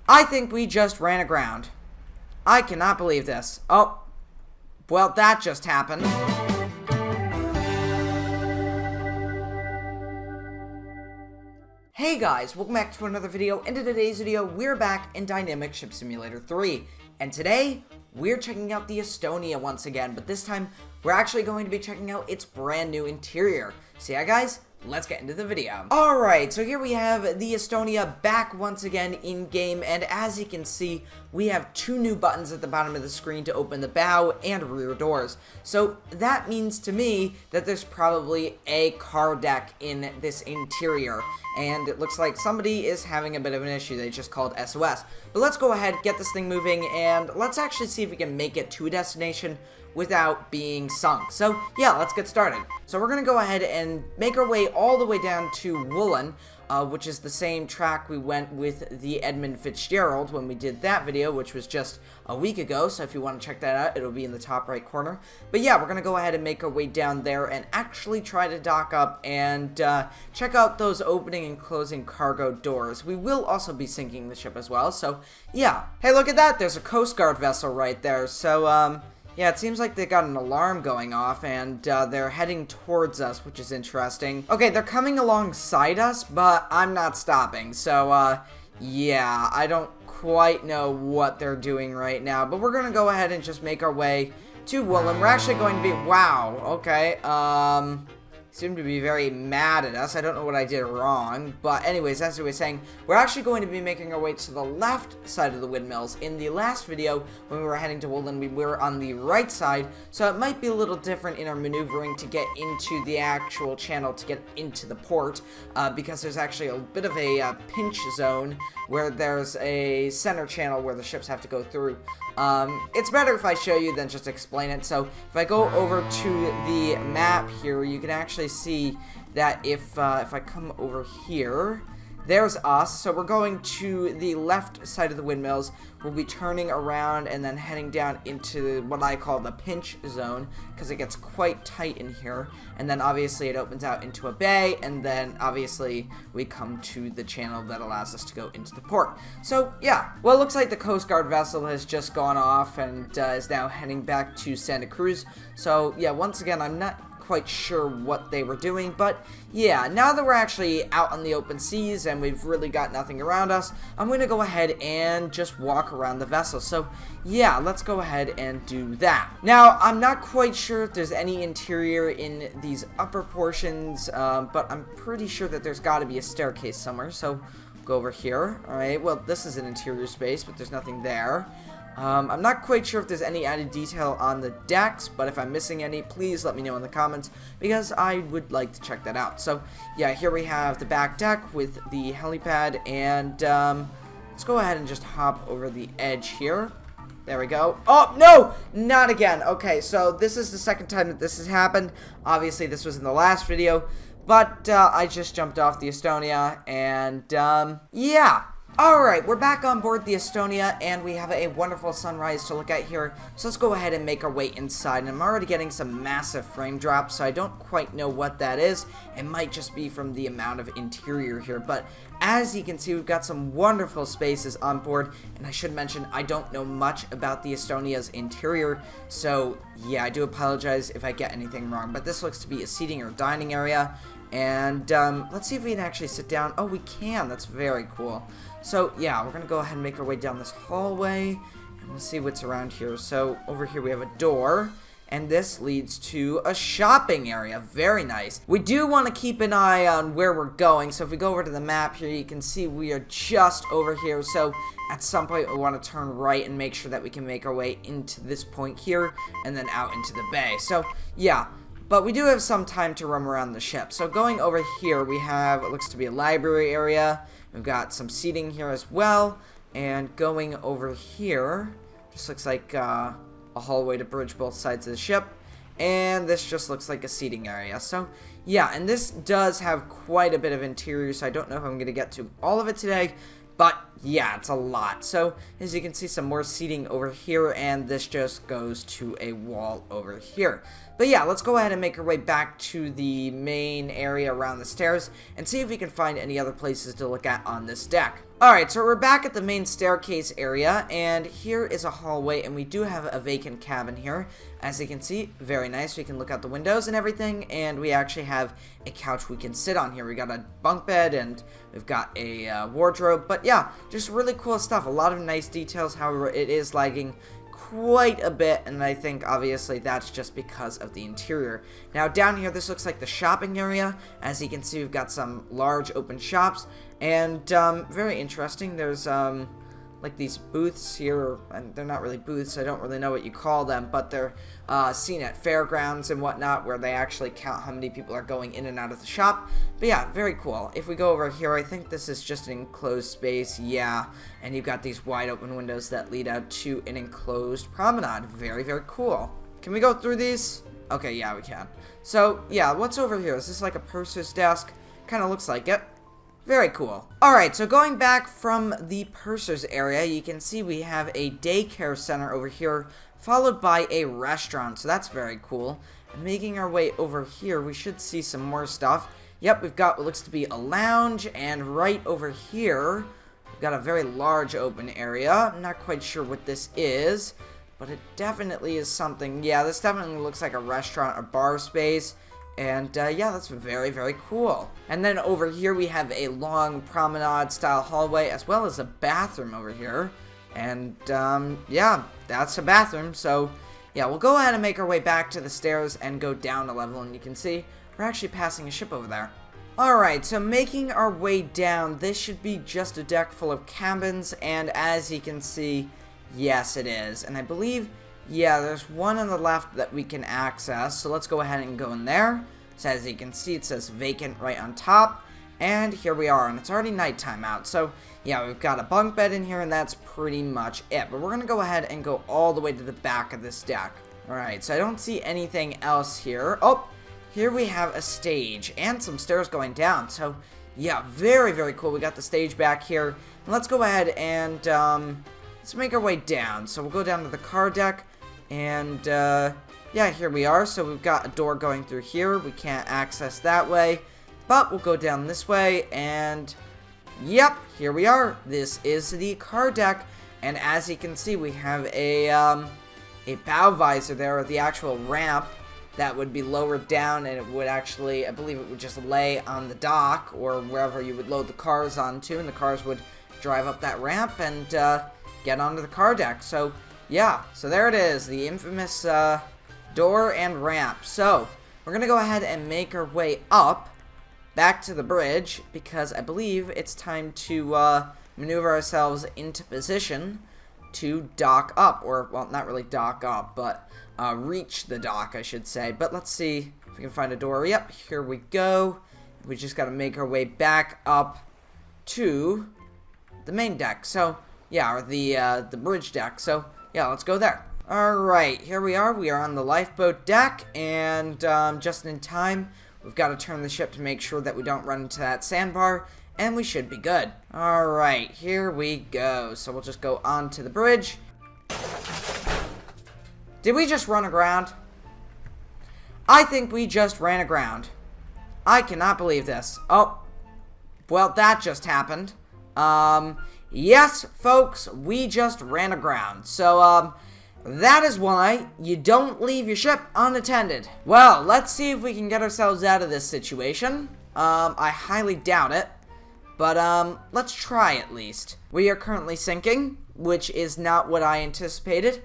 I think we just ran aground. I cannot believe this. Oh, well, that just happened. Hey guys, welcome back to another video. In today's video, we're back in Dynamic Ship Simulator 3. And today, we're checking out the Estonia once again. But this time, we're actually going to be checking out its brand new interior. So yeah, guys, let's get into the video. Alright, so here we have the Estonia back once again in-game, and as you can see, we have two new buttons at the bottom of the screen to open the bow and rear doors. So that means to me that there's probably a car deck in this interior, and it looks like somebody is having a bit of an issue. They just called SOS. But let's go ahead, get this thing moving, and let's actually see if we can make it to a destination without being sunk. So yeah, let's get started. So we're gonna go ahead and make our way all the way down to Woolen, which is the same track we went with the Edmund Fitzgerald when we did that video, which was just a week ago. So if you want to check that out, it'll be in the top right corner. But yeah, we're gonna go ahead and make our way down there and actually try to dock up and check out those opening and closing cargo doors. We will also be sinking the ship as well. So yeah, hey, look at that, there's a Coast Guard vessel right there. So yeah, it seems like they got an alarm going off, and they're heading towards us, which is interesting. Okay, they're coming alongside us, but I'm not stopping. So, yeah, I don't quite know what they're doing right now. But we're going to go ahead and just make our way to Woolen. We're actually going to be... Wow, okay. Seem to be very mad at us. I don't know what I did wrong. But anyways, as I was saying, we're actually going to be making our way to the left side of the windmills. In the last video, when we were heading to Woolen, we were on the right side. So it might be a little different in our maneuvering to get into the actual channel, to get into the port. Because there's actually a bit of a pinch zone where there's a center channel where the ships have to go through. It's better if I show you than just explain it. So if I go over to the map here, you can actually see that if I come over here, there's us. So we're going to the left side of the windmills. We'll be turning around and then heading down into what I call the pinch zone, because it gets quite tight in here. And then obviously it opens out into a bay, and then obviously we come to the channel that allows us to go into the port. So yeah, well, it looks like the Coast Guard vessel has just gone off and is now heading back to Santa Cruz. So yeah, once again, I'm not quite sure what they were doing, but yeah, now that we're actually out on the open seas and we've really got nothing around us, I'm going to go ahead and just walk around the vessel. So yeah, let's go ahead and do that. Now, I'm not quite sure if there's any interior in these upper portions, but I'm pretty sure that there's got to be a staircase somewhere. So go over here. All right, well, this is an interior space, but there's nothing there. I'm not quite sure if there's any added detail on the decks, but if I'm missing any, please let me know in the comments, because I would like to check that out. So, yeah, here we have the back deck with the helipad, and let's go ahead and just hop over the edge here. There we go. Oh, no! Not again. Okay, so this is the second time that this has happened. Obviously, this was in the last video, but I just jumped off the Estonia, and yeah. Alright, we're back on board the Estonia, and we have a wonderful sunrise to look at here. So let's go ahead and make our way inside. And I'm already getting some massive frame drops, so I don't quite know what that is. It might just be from the amount of interior here, but as you can see, we've got some wonderful spaces on board. And I should mention, I don't know much about the Estonia's interior, so yeah, I do apologize if I get anything wrong. But this looks to be a seating or dining area. And let's see if we can actually sit down. Oh, we can. That's very cool. So yeah, we're gonna go ahead and make our way down this hallway, and we'll see what's around here. So over here we have a door, and this leads to a shopping area. Very nice. We do want to keep an eye on where we're going. So if we go over to the map here, you can see we are just over here. So at some point we want to turn right and make sure that we can make our way into this point here, and then out into the bay. So yeah. But we do have some time to roam around the ship. So going over here, we have, it looks to be a library area. We've got some seating here as well. And going over here, just looks like a hallway to bridge both sides of the ship. And this just looks like a seating area. So yeah, and this does have quite a bit of interior, so I don't know if I'm going to get to all of it today. But yeah, it's a lot. So as you can see, some more seating over here, and this just goes to a wall over here. But yeah, let's go ahead and make our way back to the main area around the stairs and see if we can find any other places to look at on this deck. Alright, so we're back at the main staircase area, and here is a hallway, and we do have a vacant cabin here. As you can see, very nice. We can look out the windows and everything, and we actually have a couch we can sit on here. We got a bunk bed, and we've got a wardrobe, but yeah, just really cool stuff. A lot of nice details, however, it is lagging quite a bit, and I think obviously that's just because of the interior. Now down here, this looks like the shopping area. As you can see, we've got some large open shops, and very interesting. There's like these booths here, and they're not really booths, I don't really know what you call them, but they're seen at fairgrounds and whatnot, where they actually count how many people are going in and out of the shop. But yeah, very cool. If we go over here, I think this is just an enclosed space, yeah, and you've got these wide open windows that lead out to an enclosed promenade. Very, very cool. Can we go through these? Okay, yeah, we can. So, yeah, what's over here? Is this like a purser's desk? Kind of looks like it. Very cool. Alright, so going back from the purser's area, you can see we have a daycare center over here, followed by a restaurant, so that's very cool. And making our way over here, we should see some more stuff. Yep, we've got what looks to be a lounge, and right over here, we've got a very large open area. I'm not quite sure what this is, but it definitely is something. Yeah, this definitely looks like a restaurant or bar space. And, yeah, that's very, very cool. And then over here we have a long promenade-style hallway, as well as a bathroom over here. And, yeah, that's a bathroom. So, yeah, we'll go ahead and make our way back to the stairs and go down a level. And you can see we're actually passing a ship over there. Alright, so making our way down, this should be just a deck full of cabins. And as you can see, yes, it is. And I believe... yeah, there's one on the left that we can access, so let's go ahead and go in there. So as you can see, it says vacant right on top, and here we are, and it's already nighttime out. So yeah, we've got a bunk bed in here, and that's pretty much it. But we're gonna go ahead and go all the way to the back of this deck. Alright, so I don't see anything else here. Oh, here we have a stage, and some stairs going down. So yeah, very, very cool. We got the stage back here. And let's go ahead and, let's make our way down. So we'll go down to the car deck. And, yeah, here we are. So we've got a door going through here. We can't access that way. But we'll go down this way. And, yep, here we are. This is the car deck. And as you can see, we have a bow visor there, or the actual ramp that would be lowered down. And it would actually, I believe it would just lay on the dock or wherever you would load the cars onto. And the cars would drive up that ramp and get onto the car deck. So... yeah, so there it is, the infamous door and ramp. So, we're going to go ahead and make our way up, back to the bridge, because I believe it's time to maneuver ourselves into position to dock up, or, well, not really dock up, but reach the dock, I should say. But let's see if we can find a door. Yep, here we go. We just got to make our way back up to the main deck. So, yeah, or the bridge deck. So, yeah, let's go there. Alright, here we are. We are on the lifeboat deck, and just in time, we've got to turn the ship to make sure that we don't run into that sandbar, and we should be good. Alright, here we go. So we'll just go onto the bridge. Did we just run aground? I think we just ran aground. I cannot believe this. Oh, well, that just happened. Yes, folks, we just ran aground. So, that is why you don't leave your ship unattended. Well, let's see if we can get ourselves out of this situation. I highly doubt it. But, let's try at least. We are currently sinking, which is not what I anticipated.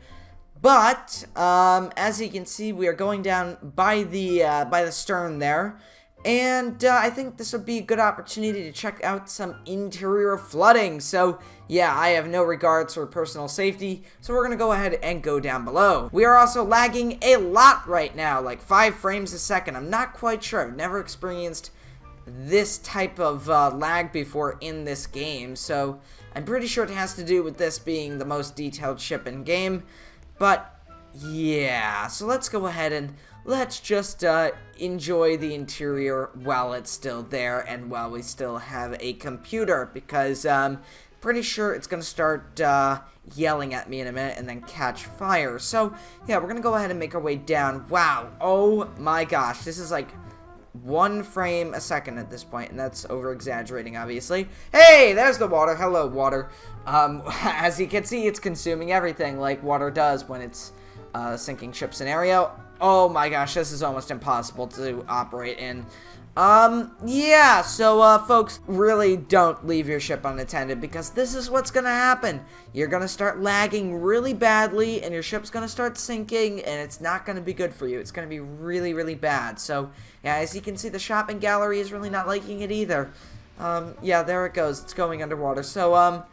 But, as you can see, we are going down by the stern there. And I think this would be a good opportunity to check out some interior flooding. So, yeah, I have no regards for personal safety, so we're going to go ahead and go down below. We are also lagging a lot right now, like 5 frames a second. I'm not quite sure. I've never experienced this type of lag before in this game, so I'm pretty sure it has to do with this being the most detailed ship in game. But, yeah, so let's go ahead and let's just enjoy the interior while it's still there and while we still have a computer, because pretty sure it's going to start yelling at me in a minute and then catch fire. So, yeah, we're going to go ahead and make our way down. Wow. Oh, my gosh. This is like 1 frame a second at this point, and that's over exaggerating, obviously. Hey, there's the water. Hello, water. As you can see, it's consuming everything like water does when it's sinking ship scenario. Oh my gosh, this is almost impossible to operate in. Yeah, so, folks, really don't leave your ship unattended, because this is what's gonna happen. You're gonna start lagging really badly, and your ship's gonna start sinking, and it's not gonna be good for you. It's gonna be really, really bad. So, yeah, as you can see, the shopping gallery is really not liking it either. Yeah, there it goes. It's going underwater. So,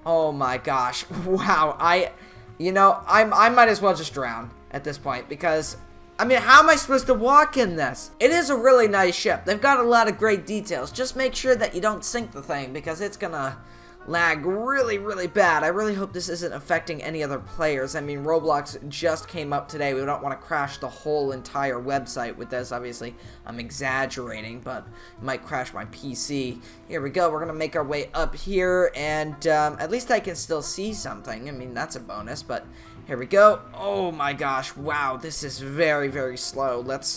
oh my gosh. Wow, I might as well just drown at this point, because I mean, how am I supposed to walk in this? It is a really nice ship. They've got a lot of great details. Just make sure that you don't sink the thing, because it's gonna lag really, really bad. I really hope this isn't affecting any other players. I mean, Roblox just came up today. We don't want to crash the whole entire website with this. Obviously, I'm exaggerating, but it might crash my PC. Here we go. We're gonna make our way up here, and at least I can still see something. I mean, that's a bonus, but here we go. Oh my gosh. Wow, this is very, very slow. Let's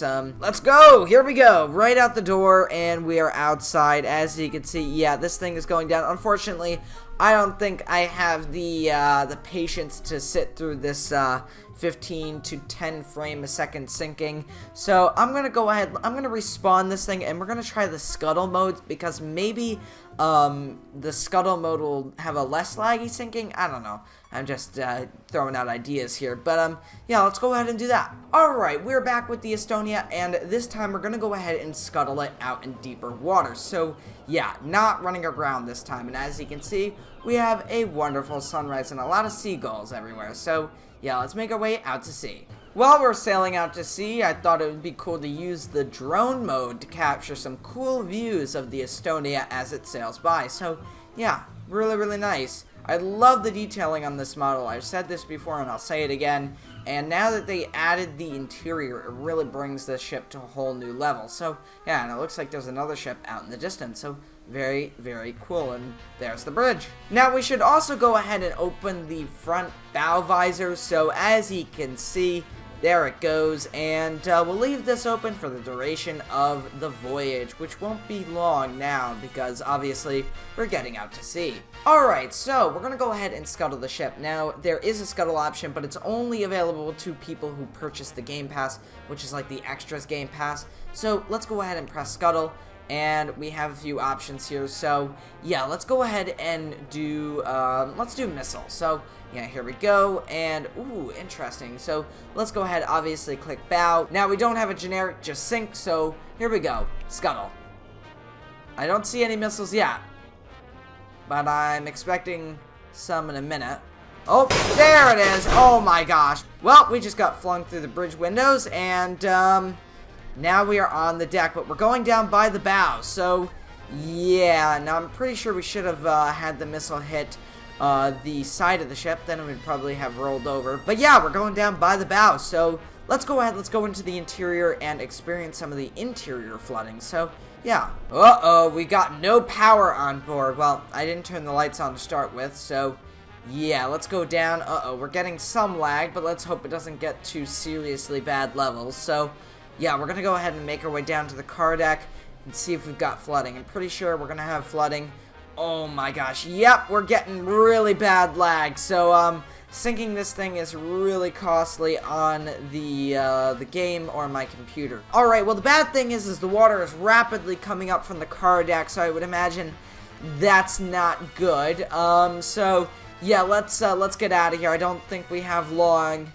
go. Here we go. Right out the door, and we are outside. As you can see, yeah, this thing is going down. Unfortunately, I don't think I have the patience to sit through this 15 to 10 frame a second sinking. So I'm gonna go ahead. I'm gonna respawn this thing, and we're gonna try the scuttle mode, because maybe the scuttle mode will have a less laggy sinking. I don't know. I'm just throwing out ideas here, but yeah, let's go ahead and do that. Alright, we're back with the Estonia, and this time we're gonna go ahead and scuttle it out in deeper water. So yeah, not running aground this time, and as you can see, we have a wonderful sunrise and a lot of seagulls everywhere. So yeah, let's make our way out to sea. While we're sailing out to sea, I thought it would be cool to use the drone mode to capture some cool views of the Estonia as it sails by. So yeah, really, really nice. I love the detailing on this model. I've said this before and I'll say it again. And now that they added the interior, it really brings this ship to a whole new level. So yeah, and it looks like there's another ship out in the distance. So very, very cool. And there's the bridge. Now we should also go ahead and open the front bow visor. So as you can see, there it goes, and we'll leave this open for the duration of the voyage, which won't be long now, because obviously we're getting out to sea. Alright, so we're going to go ahead and scuttle the ship. Now, there is a scuttle option, but it's only available to people who purchase the Game Pass, which is like the Extras Game Pass. So let's go ahead and press scuttle, and we have a few options here. So yeah, let's go ahead and do, let's do missile. So yeah, here we go, and ooh, interesting. So let's go ahead, obviously click bow. Now we don't have a generic just sink, so here we go, scuttle. I don't see any missiles yet, but I'm expecting some in a minute. Oh, there it is. Oh my gosh. Well, we just got flung through the bridge windows, and now we are on the deck, but we're going down by the bow. So yeah, now I'm pretty sure we should have had the missile hit the side of the ship, then it would probably have rolled over. But yeah, we're going down by the bow, so let's go ahead, let's go into the interior and experience some of the interior flooding. So yeah. Uh-oh, we got no power on board. Well, I didn't turn the lights on to start with, so yeah, let's go down. Uh-oh, we're getting some lag, but let's hope it doesn't get to seriously bad levels. So yeah, we're gonna go ahead and make our way down to the car deck and see if we've got flooding. I'm pretty sure we're gonna have flooding. Oh my gosh, yep, we're getting really bad lag. So sinking this thing is really costly on the game or my computer. Alright, well the bad thing is the water is rapidly coming up from the car deck, so I would imagine that's not good. So yeah, let's get out of here. I don't think we have long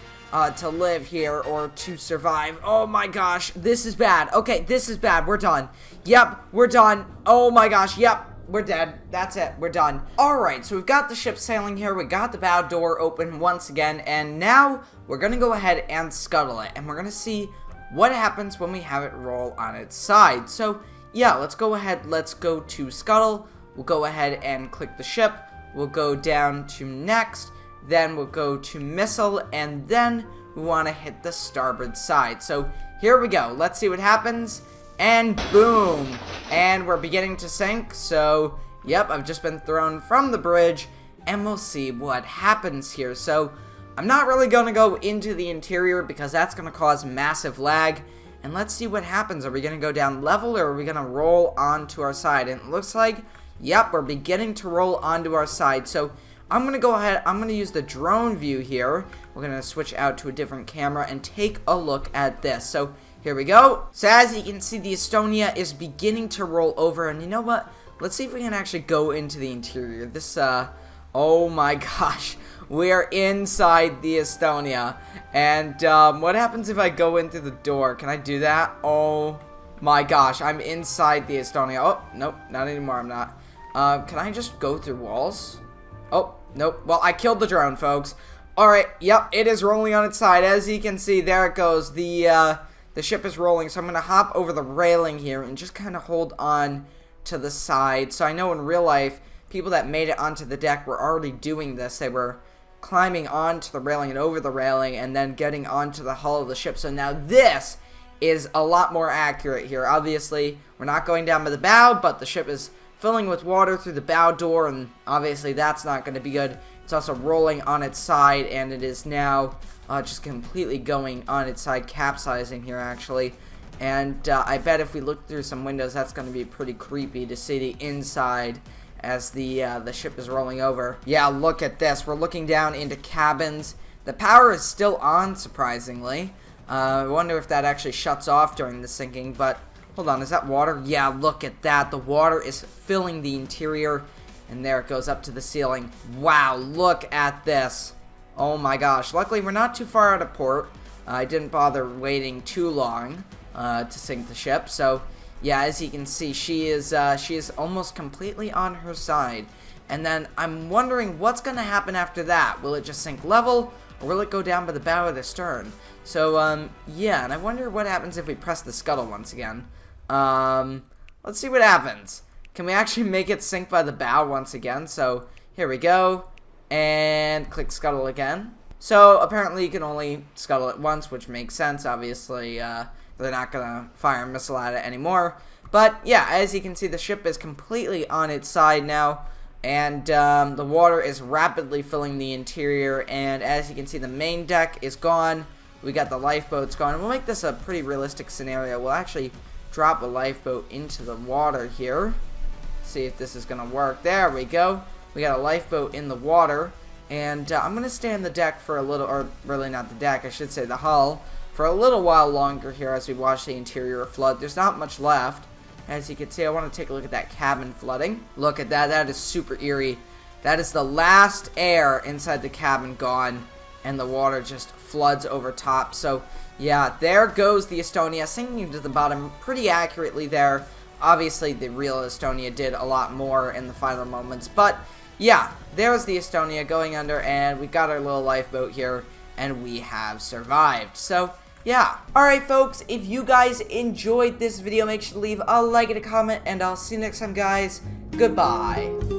to live here or to survive. Oh my gosh, this is bad. Okay, this is bad. We're done. Yep, we're done. Oh my gosh, yep. We're dead. That's it. We're done. Alright, so we've got the ship sailing here. We got the bow door open once again. And now we're going to go ahead and scuttle it. And we're going to see what happens when we have it roll on its side. So, yeah, let's go ahead. Let's go to scuttle. We'll go ahead and click the ship. We'll go down to next. Then we'll go to missile. And then we want to hit the starboard side. So, here we go. Let's see what happens. And boom, and we're beginning to sink. So yep, I've just been thrown from the bridge, and we'll see what happens here. So I'm not really going to go into the interior because that's going to cause massive lag, and let's see what happens. Are we going to go down level, or are we going to roll onto our side? And it looks like, yep, we're beginning to roll onto our side. So I'm going to go ahead, I'm going to use the drone view here. We're going to switch out to a different camera and take a look at this. So here we go. So as you can see, the Estonia is beginning to roll over, and you know what? Let's see if we can actually go into the interior. This, oh my gosh. We're inside the Estonia. And, what happens if I go into the door? Can I do that? Oh my gosh, I'm inside the Estonia. Oh, nope, not anymore, I'm not. Can I just go through walls? Oh, nope. Well, I killed the drone, folks. Alright, yep, it is rolling on its side. As you can see, there it goes. The ship is rolling, so I'm going to hop over the railing here and just kind of hold on to the side. So I know in real life, people that made it onto the deck were already doing this. They were climbing onto the railing and over the railing and then getting onto the hull of the ship. So now this is a lot more accurate here. Obviously, we're not going down by the bow, but the ship is filling with water through the bow door, and obviously that's not going to be good. It's also rolling on its side, and it is now just completely going on its side, capsizing here actually. And I bet if we look through some windows, that's going to be pretty creepy to see the inside as the ship is rolling over. Yeah, look at this. We're looking down into cabins. The power is still on, surprisingly. I wonder if that actually shuts off during the sinking, but hold on, is that water? Yeah, look at that. The water is filling the interior, and there it goes up to the ceiling. Wow, look at this. Oh my gosh. Luckily, we're not too far out of port. I didn't bother waiting too long to sink the ship, so yeah, as you can see, she is almost completely on her side. And then I'm wondering what's going to happen after that. Will it just sink level, or will it go down by the bow of the stern? So, yeah, and I wonder what happens if we press the scuttle once again. Let's see what happens. Can we actually make it sink by the bow once again? So, here we go. And click scuttle again. So, apparently you can only scuttle it once, which makes sense. Obviously, they're not going to fire a missile at it anymore. But, yeah, as you can see, the ship is completely on its side now. And the water is rapidly filling the interior. And as you can see, the main deck is gone. We got the lifeboats gone. And we'll make this a pretty realistic scenario. We'll actually drop a lifeboat into the water here. See if this is going to work. There we go. We got a lifeboat in the water. And I'm going to stay on the deck for a little, or really not the deck, I should say the hull, for a little while longer here as we watch the interior flood. There's not much left. As you can see, I want to take a look at that cabin flooding. Look at that. That is super eerie. That is the last air inside the cabin gone, and the water just floods over top. So, yeah, there goes the Estonia, sinking to the bottom pretty accurately there. Obviously, the real Estonia did a lot more in the final moments, but yeah, there's the Estonia going under, and we got our little lifeboat here, and we have survived. So, yeah. Alright, folks, if you guys enjoyed this video, make sure to leave a like and a comment, and I'll see you next time, guys. Goodbye.